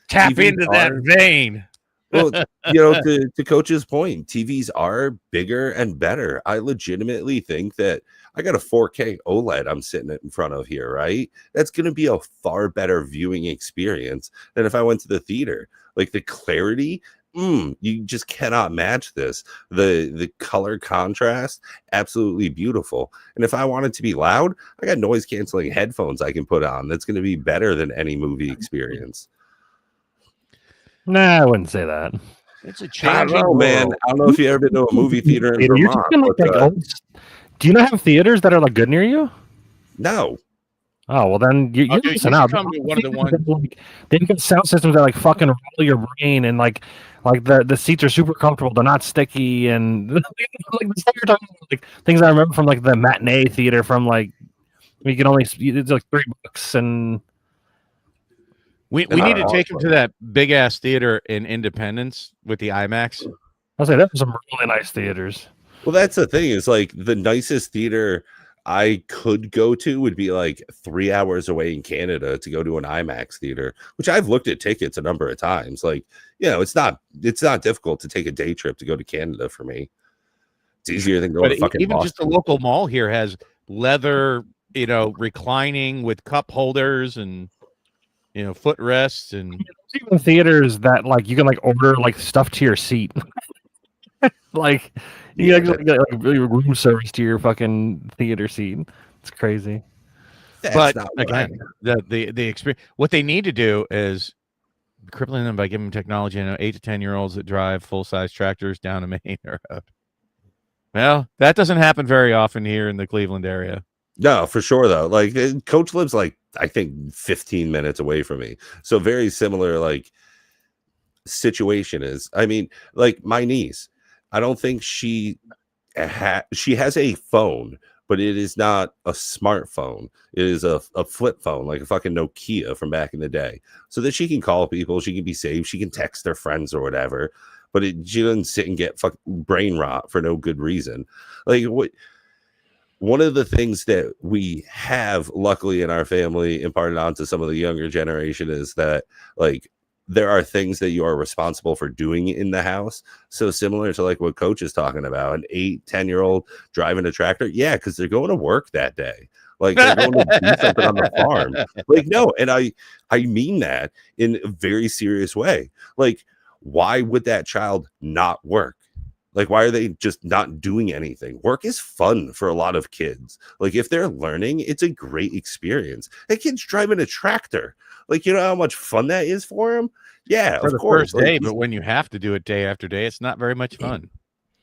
tap into that vein. Well, to Coach's point, TVs are bigger and better. I legitimately think that I got a 4K OLED I'm sitting in front of here, right? That's going to be a far better viewing experience than if I went to the theater. Like the clarity, you just cannot match this. The color contrast, absolutely beautiful. And if I want it to be loud, I got noise canceling headphones I can put on. That's going to be better than any movie experience. Nah, I wouldn't say that. It's a change. I don't know, man. I don't know if you ever been to a movie theater in Vermont. Do you not have theaters that are like good near you? No. Oh well, then you listen out. Come to one of the ones. They've got sound systems that like fucking roll your brain, and like the seats are super comfortable. They're not sticky, and like the stuff you're talking about, like things I remember from like the matinee theater from like you can only it's like $3 and. We need to take him to that big ass theater in Independence with the IMAX. I'll say that was some really nice theaters. Well, that's the thing is like the nicest theater I could go to would be like 3 hours away in Canada to go to an IMAX theater, which I've looked at tickets a number of times. Like, it's not difficult to take a day trip to go to Canada for me. It's easier than going to fucking even Boston. Just the local mall here has leather, reclining with cup holders and footrests and even theaters that like you can like order like stuff to your seat. Like you actually get like room service to your fucking theater seat. It's crazy. That's but not what again, the experience. What they need to do is crippling them by giving them technology. 8 to 10-year-olds that drive full-size tractors down a main road. Well, that doesn't happen very often here in the Cleveland area. No, for sure though. Like Coach lives like I think 15 minutes away from me, so very similar like situation is. I mean, like my niece, I don't think she has a phone, but it is not a smartphone. It is a flip phone, like a fucking Nokia from back in the day, so that she can call people, she can be safe, she can text their friends or whatever. But she doesn't sit and get fucking brain rot for no good reason. Like what? One of the things that we have luckily in our family imparted onto some of the younger generation is that like there are things that you are responsible for doing in the house. So similar to like what Coach is talking about, an 8-10-year-old driving a tractor. Yeah, because they're going to work that day. Like they're going to do something on the farm. Like, no, and I mean that in a very serious way. Like, why would that child not work? Like, why are they just not doing anything? Work is fun for a lot of kids. Like, if they're learning, it's a great experience. That kid's driving a tractor. Like, you know how much fun that is for him? Yeah, for of the course. First day, but when you have to do it day after day, it's not very much fun.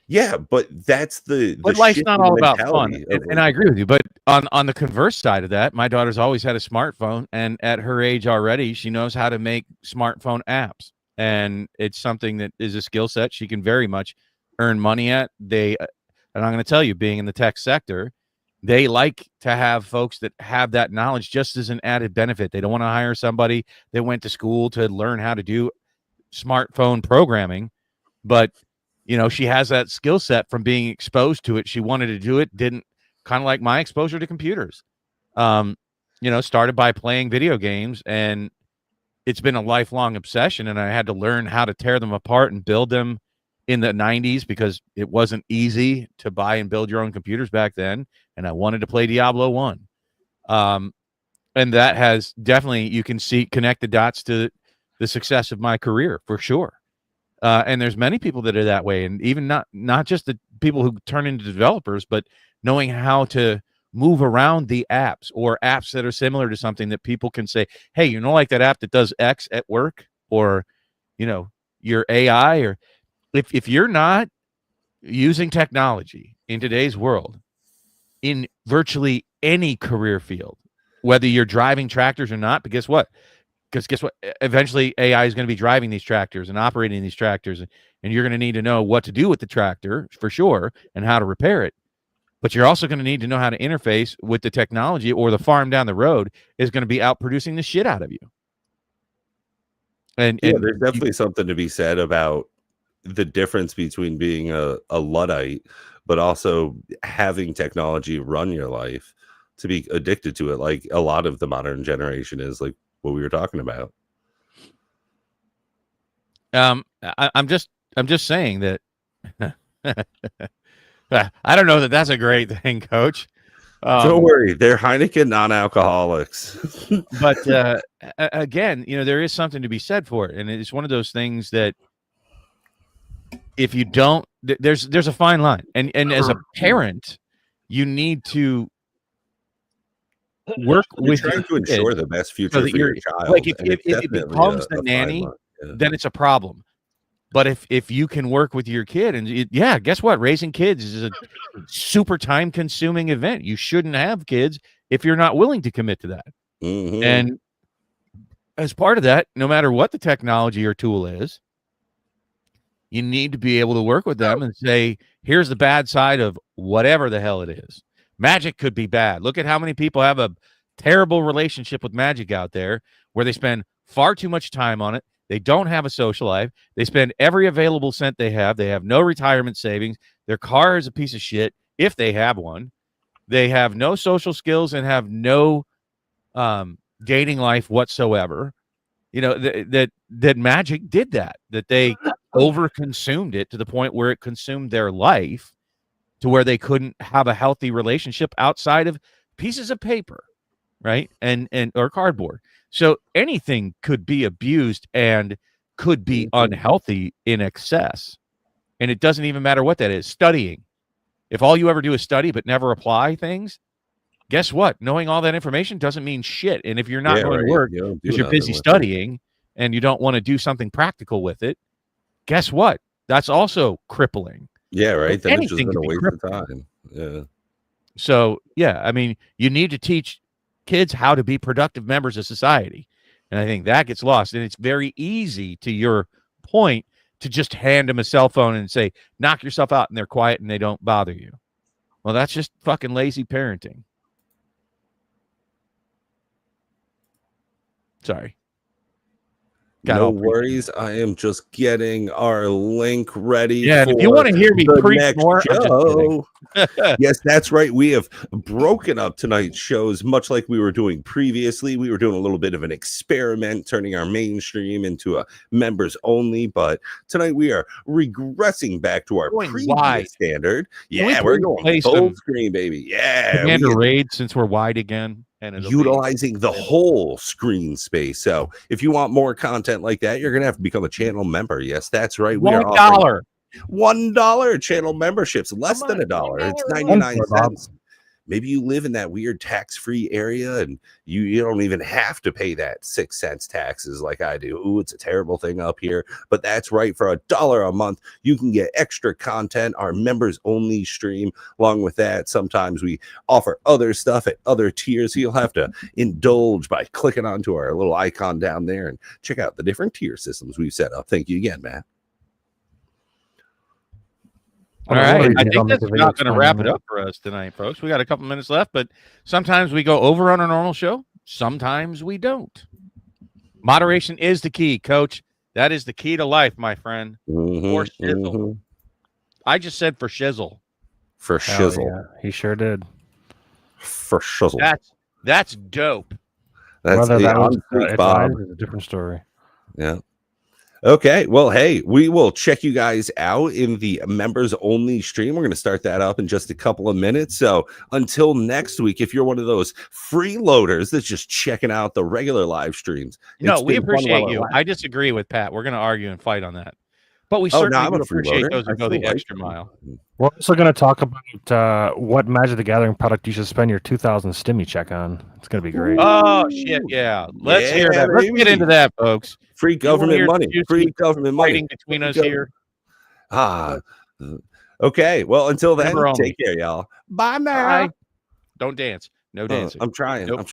Yeah, but that's the but life's not all about fun. And I agree with you. But on the converse side of that, my daughter's always had a smartphone, and at her age already, she knows how to make smartphone apps. And it's something that is a skill set she can very much earn money at. And I'm going to tell you, being in the tech sector, they like to have folks that have that knowledge just as an added benefit. They don't want to hire somebody that went to school to learn how to do smartphone programming, but she has that skill set from being exposed to it. She wanted to do it, didn't, kind of like my exposure to computers. Started by playing video games, and it's been a lifelong obsession, and I had to learn how to tear them apart and build them in the 90s because it wasn't easy to buy and build your own computers back then, and I wanted to play Diablo 1. And that has definitely, you can see, connect the dots to the success of my career for sure. And there's many people that are that way, and even not just the people who turn into developers, but knowing how to move around the apps or apps that are similar to something that people can say, hey, like that app that does X at work, or your AI, or if you're not using technology in today's world in virtually any career field, whether you're driving tractors or not, but guess what? Eventually AI is going to be driving these tractors and operating these tractors, and you're going to need to know what to do with the tractor for sure and how to repair it. But you're also going to need to know how to interface with the technology, or the farm down the road is going to be out producing the shit out of you. And there's definitely something to be said about the difference between being a Luddite, but also having technology run your life, to be addicted to it, like a lot of the modern generation is, like what we were talking about. I'm just saying that I don't know that that's a great thing, Coach. Don't worry, they're Heineken non-alcoholics. But again, there is something to be said for it, and it's one of those things that if you don't, there's a fine line, and as a parent, you need to work with trying to ensure the best future for your child. Like if it becomes the nanny, then it's a problem. But if you can work with your kid, and guess what? Raising kids is a super time consuming event. You shouldn't have kids if you're not willing to commit to that. Mm-hmm. And as part of that, no matter what the technology or tool is, you need to be able to work with them and say, here's the bad side of whatever the hell it is. Magic could be bad. Look at how many people have a terrible relationship with Magic out there, where they spend far too much time on it. They don't have a social life. They spend every available cent they have. They have no retirement savings. Their car is a piece of shit, if they have one. They have no social skills and have no dating life whatsoever. That Magic did that they overconsumed it to the point where it consumed their life, to where they couldn't have a healthy relationship outside of pieces of paper, right? And or cardboard. So anything could be abused and could be unhealthy in excess. And it doesn't even matter what that is. Studying. If all you ever do is study but never apply things, guess what? Knowing all that information doesn't mean shit. And if you're not going to work because you're busy studying and you don't want to do something practical with it, guess what? That's also crippling. Yeah, right. Then it's just been a waste of time. Yeah. So, yeah, I mean, you need to teach kids how to be productive members of society. And I think that gets lost. And it's very easy, to your point, to just hand them a cell phone and say, knock yourself out, and they're quiet and they don't bother you. Well, that's just fucking lazy parenting. Sorry. No worries. I am just getting our link ready. Yeah, and if you want to hear me preach more, yes, that's right. We have broken up tonight's shows much like we were doing previously. We were doing a little bit of an experiment, turning our mainstream into a members only. But tonight we are regressing back to our previous standard. Yeah, we're going full screen, baby. Yeah, Commander Raid, since we're wide again. And utilizing the whole screen space. So if you want more content like that, you're gonna have to become a channel member. Yes, that's right. We are offering $1 channel memberships, less than $1. It's 99 cents. Maybe you live in that weird tax-free area and you don't even have to pay that 6 cents taxes like I do. Ooh, it's a terrible thing up here. But that's right. For $1 a month, you can get extra content, our members only stream. Along with that, sometimes we offer other stuff at other tiers. So you'll have to indulge by clicking onto our little icon down there and check out the different tier systems we've set up. Thank you again, Matt. All right, I think that's not going to wrap it up for us tonight, folks. We got a couple minutes left, but sometimes we go over on a normal show. Sometimes we don't. Moderation is the key, Coach. That is the key to life, my friend. For shizzle. I just said for shizzle. For shizzle. Yeah, he sure did. For shizzle. That's dope. That's a different story. Yeah. Okay, well, hey, we will check you guys out in the members only stream. We're going to start that up in just a couple of minutes. So until next week, if you're one of those freeloaders that's just checking out the regular live streams. No, we appreciate you. I disagree with Pat. We're going to argue and fight on that. But we certainly would appreciate those who go the extra mile. We're also going to talk about what Magic the Gathering product you should spend your 2,000 Stimmy check on. It's going to be great. Oh, shit, yeah. Let's hear that. Let's get into that, folks. Free government money. Free government money. Fighting between us here. Okay, well, until then, take care, y'all. Bye now. Don't dance. No dancing. I'm trying. Nope. I'm